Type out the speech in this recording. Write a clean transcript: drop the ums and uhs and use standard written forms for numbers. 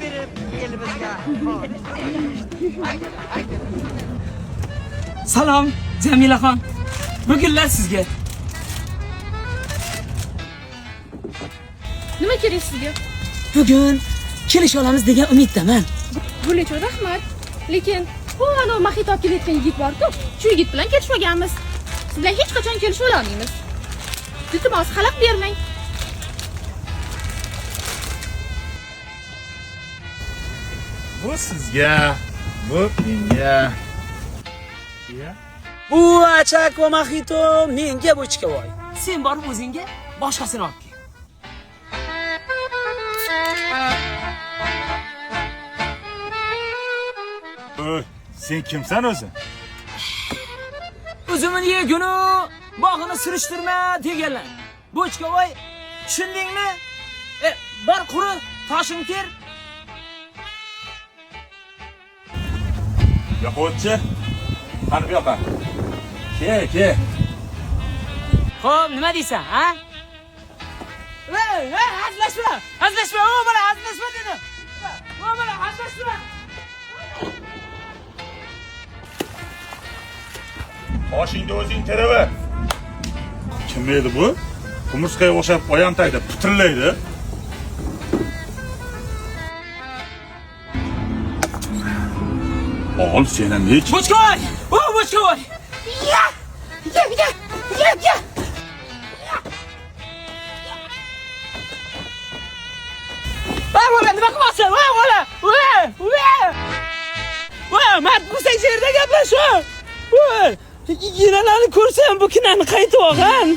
berib elimizga. Salom, Jamilaxon. Bugunlar sizga. Nima kerak sizga? Bugun kelisha olamiz degan umiddaman. Bo'lech rahmat. Lekin bu ana Mahito kelayotgan yigit bor-ku, shu yigit bilan kelishmaganmiz. Siz bilan hech qachon kelisha olmaymiz. Iltimos, xalaq bermang. Bu sizga, bu menga. Bu achak va Mahito menga bochka voy. Sen borib o'zingga boshqasini olib kel. Oy, sen kimsan o'zi? O'zimni yegunu bog'ini surishtirma deganlar. Bochka voy, tushundingmi? Bor quri, toshing ter. Yo'qotchi. Qani bu yoqqa. Ke. Xo'p, nima deysan, ha? Hazlashma. O, bola, hazlashma dedi. O, bola, hazlashma. Boshingda o'zing teraver. Kim edi bu? Qumurskaga o'xshab oyantayda putirlaydi. Ol sen ham hech. Bochkoy! O, bochkoy! Ya! Bola, nima qilyapsan? Bola! Mard bo'lsang yerda gaplash. Yinalarni ko'rsam bu kinani qaytib olgan.